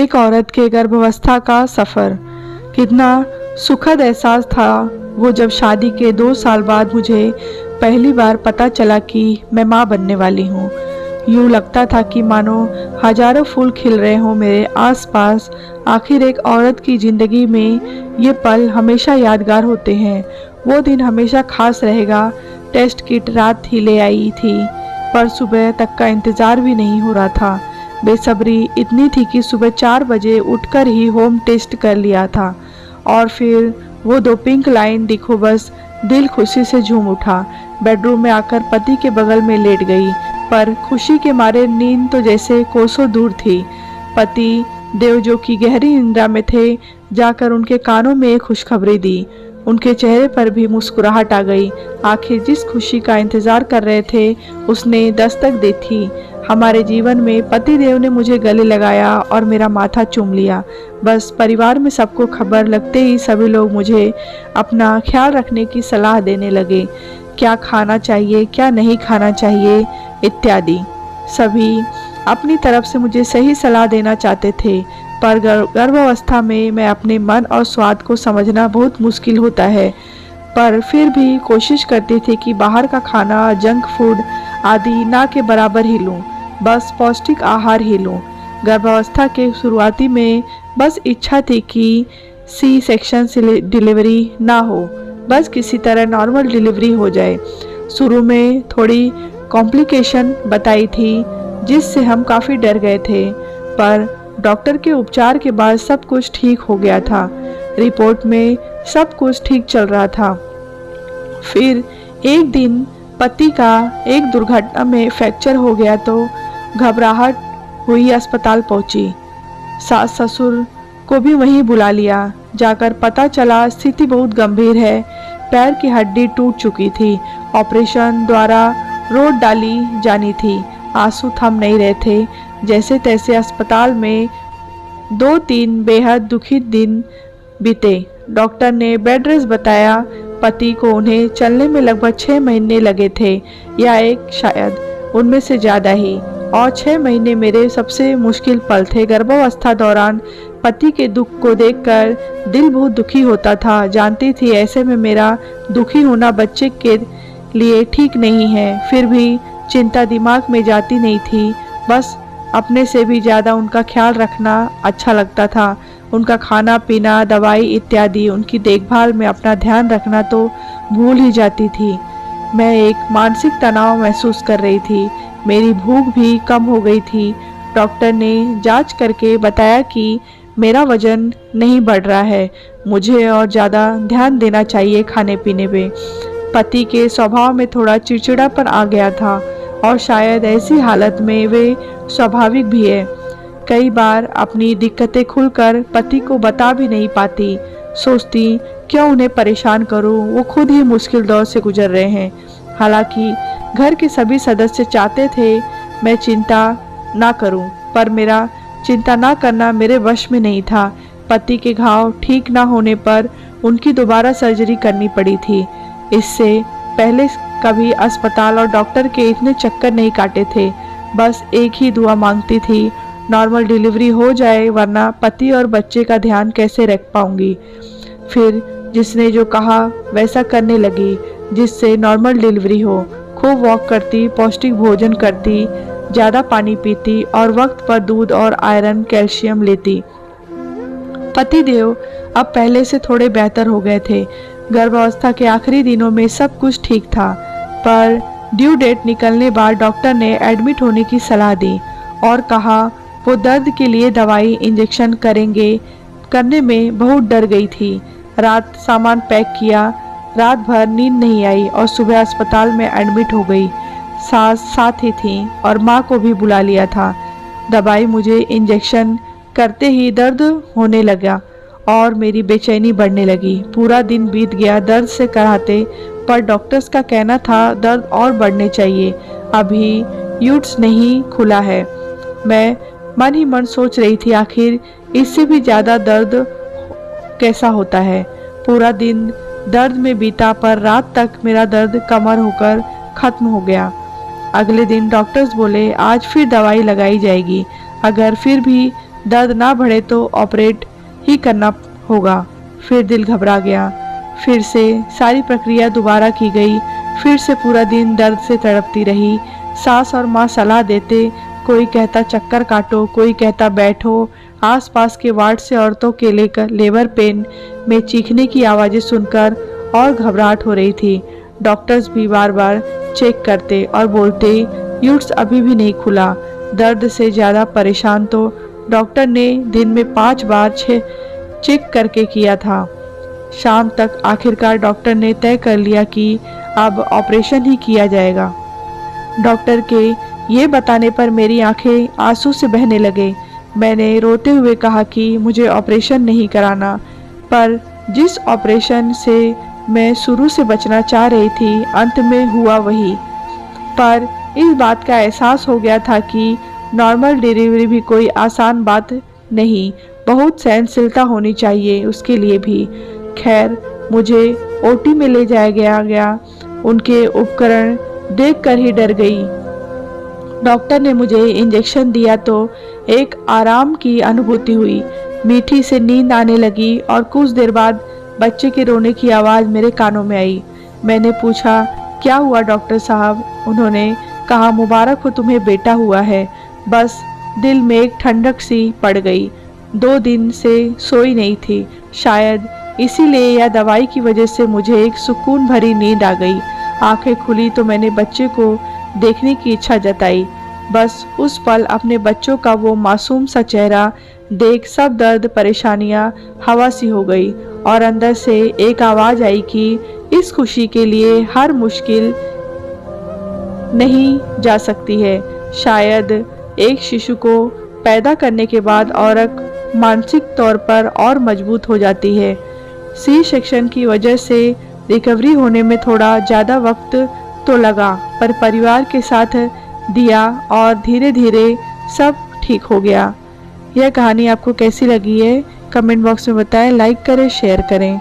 एक औरत के गर्भावस्था का सफ़र। कितना सुखद एहसास था वो जब शादी के 2 साल बाद मुझे पहली बार पता चला कि मैं माँ बनने वाली हूँ। यूँ लगता था कि मानो हजारों फूल खिल रहे हों मेरे आसपास। आखिर एक औरत की ज़िंदगी में ये पल हमेशा यादगार होते हैं। वो दिन हमेशा खास रहेगा। टेस्ट किट रात ही ले आई थी, पर सुबह तक का इंतज़ार भी नहीं हो रहा था। बेसब्री इतनी थी कि सुबह 4 बजे उठकर ही होम टेस्ट कर लिया था। और फिर वो 2 पिंक लाइन दिखो, बस दिल खुशी से झूम उठा। बेडरूम में आकर पति के बगल में लेट गई, पर खुशी के मारे नींद तो जैसे कोसों दूर थी। पति देव जो कि गहरी निंद्रा में थे, जाकर उनके कानों में एक खुशखबरी दी। उनके चेहरे पर भी मुस्कुराहट आ गई। आखिर जिस खुशी का इंतजार कर रहे थे उसने दस्तक दी थी हमारे जीवन में। पति देव ने मुझे गले लगाया और मेरा माथा चूम लिया। बस परिवार में सबको खबर लगते ही सभी लोग मुझे अपना ख्याल रखने की सलाह देने लगे। क्या खाना चाहिए, क्या नहीं खाना चाहिए इत्यादि। सभी अपनी तरफ से मुझे सही सलाह देना चाहते थे, पर गर्भावस्था में मैं अपने मन और स्वाद को समझना बहुत मुश्किल होता है। पर फिर भी कोशिश करती थी कि बाहर का खाना, जंक फूड आदि ना के बराबर ही लूं, बस पौष्टिक आहार ही लूं। गर्भावस्था के शुरुआती में बस इच्छा थी कि सी सेक्शन डिलीवरी ना हो, बस किसी तरह नॉर्मल डिलीवरी हो जाए। शुरू में थोड़ी कॉम्प्लिकेशन बताई थी जिससे हम काफ़ी डर गए थे, पर डॉक्टर के उपचार के बाद सब कुछ ठीक हो गया था। रिपोर्ट में सब कुछ ठीक चल रहा था। फिर एक दिन पति का एक दुर्घटना में फ्रैक्चर हो गया तो घबराहट हुई, अस्पताल पहुंची। सास ससुर को भी वहीं बुला लिया। जाकर पता चला स्थिति बहुत गंभीर है। पैर की हड्डी टूट चुकी थी। ऑपरेशन द्वारा रोड डाली जानी थी। आंसू थम नहीं रहे थे। जैसे तैसे अस्पताल में 2-3 बेहद दुखी दिन बीते। डॉक्टर ने बेड रेस्ट बताया। पति को उन्हें चलने में लगभग 6 महीने लगे थे, या एक शायद उनमें से ज़्यादा ही। और 6 महीने मेरे सबसे मुश्किल पल थे। गर्भावस्था दौरान पति के दुख को देखकर दिल बहुत दुखी होता था। जानती थी ऐसे में मेरा दुखी होना बच्चे के लिए ठीक नहीं है, फिर भी चिंता दिमाग में जाती नहीं थी। बस अपने से भी ज़्यादा उनका ख्याल रखना अच्छा लगता था। उनका खाना पीना, दवाई इत्यादि, उनकी देखभाल में अपना ध्यान रखना तो भूल ही जाती थी। मैं एक मानसिक तनाव महसूस कर रही थी। मेरी भूख भी कम हो गई थी। डॉक्टर ने जांच करके बताया कि मेरा वजन नहीं बढ़ रहा है, मुझे और ज़्यादा ध्यान देना चाहिए खाने पीने पे। पति के स्वभाव में थोड़ा चिड़चिड़ापन आ गया था, और शायद ऐसी हालत में वे स्वाभाविक भी है। कई बार अपनी दिक्कतें खुलकर पति को बता भी नहीं पाती। सोचती क्यों उन्हें परेशान करूं, वो खुद ही मुश्किल दौर से गुजर रहे हैं। हालांकि घर के सभी सदस्य चाहते थे मैं चिंता ना करूं, पर मेरा चिंता ना करना मेरे वश में नहीं था। पति के घाव ठीक ना होने पर उनकी दोबारा सर्जरी करनी पड़ी थी। इससे पहले कभी अस्पताल और डॉक्टर के इतने चक्कर नहीं काटे थे। बस एक ही दुआ मांगती थी, नॉर्मल डिलीवरी हो जाए, वरना पति और बच्चे का ध्यान कैसे रख पाऊंगी। फिर जिसने जो कहा वैसा करने लगी, जिससे नॉर्मल डिलीवरी हो। खूब वॉक करती, पौष्टिक भोजन करती, ज़्यादा पानी पीती और वक्त पर दूध और आयरन कैल्शियम लेती। पति देव अब पहले से थोड़े बेहतर हो गए थे। गर्भावस्था के आखिरी दिनों में सब कुछ ठीक था, पर ड्यू डेट निकलने बाद डॉक्टर ने एडमिट होने की सलाह दी और कहा वो दर्द के लिए दवाई इंजेक्शन करेंगे। करने में बहुत डर गई थी। रात सामान पैक किया, रात भर नींद नहीं आई और सुबह अस्पताल में एडमिट हो गई। सास साथ ही थी और माँ को भी बुला लिया था। दवाई मुझे इंजेक्शन करते ही दर्द होने लगा और मेरी बेचैनी बढ़ने लगी। पूरा दिन बीत गया दर्द से कराहते, पर डॉक्टर्स का कहना था दर्द और बढ़ने चाहिए, अभी यूट्स नहीं खुला है। मैं मन ही मन सोच रही थी आखिर इससे भी ज़्यादा दर्द कैसा होता है। पूरा दिन दर्द में बीता, पर रात तक मेरा दर्द कमर होकर ख़त्म हो गया। अगले दिन डॉक्टर्स बोले आज फिर दवाई लगाई जाएगी, अगर फिर भी दर्द ना बढ़े तो ऑपरेट ही करना होगा। फिर दिल घबरा गया। फिर से सारी प्रक्रिया दोबारा की गई। फिर से पूरा दिन दर्द से तड़पती रही। सास और माँ सलाह देते, कोई कहता चक्कर काटो, कोई कहता बैठो। आसपास के वार्ड से औरतों के लेबर पेन में चीखने की आवाज़ें सुनकर और घबराहट हो रही थी। डॉक्टर्स भी बार बार चेक करते और बोलते यूट्स अभी भी नहीं खुला। दर्द से ज़्यादा परेशान तो डॉक्टर ने दिन में 5 बार चेक करके किया था। शाम तक आखिरकार डॉक्टर ने तय कर लिया कि अब ऑपरेशन ही किया जाएगा। डॉक्टर के ये बताने पर मेरी आंखें आंसू से बहने लगे। मैंने रोते हुए कहा कि मुझे ऑपरेशन नहीं कराना, पर जिस ऑपरेशन से मैं शुरू से बचना चाह रही थी अंत में हुआ वही। पर इस बात का एहसास हो गया था कि नॉर्मल डिलीवरी भी कोई आसान बात नहीं, बहुत सहनशीलता होनी चाहिए उसके लिए भी। खैर, मुझे ओटी में ले जाया गया। उनके उपकरण देखकर ही डर गई। डॉक्टर ने मुझे इंजेक्शन दिया तो एक आराम की अनुभूति हुई। मीठी से नींद आने लगी और कुछ देर बाद बच्चे के रोने की आवाज़ मेरे कानों में आई। मैंने पूछा, क्या हुआ डॉक्टर साहब? उन्होंने कहा, मुबारक हो तुम्हें बेटा हुआ है। बस दिल में एक ठंडक सी पड़ गई। 2 दिन से सोई नहीं थी। शायद इसीलिए या दवाई की वजह से मुझे एक सुकून भरी नींद आ गई। आंखें खुली तो मैंने बच्चे को देखने की इच्छा जताई। बस उस पल अपने बच्चों का वो मासूम सा चेहरा देख सब दर्द परेशानियां हवा सी हो गई और अंदर से एक आवाज़ आई कि इस खुशी के लिए हर मुश्किल नहीं जा सकती है। शायद एक शिशु को पैदा करने के बाद औरत मानसिक तौर पर और मजबूत हो जाती है। सी सेक्शन की वजह से रिकवरी होने में थोड़ा ज़्यादा वक्त तो लगा, पर परिवार के साथ दिया और धीरे धीरे सब ठीक हो गया। यह कहानी आपको कैसी लगी है कमेंट बॉक्स में बताएं। लाइक करें, शेयर करें।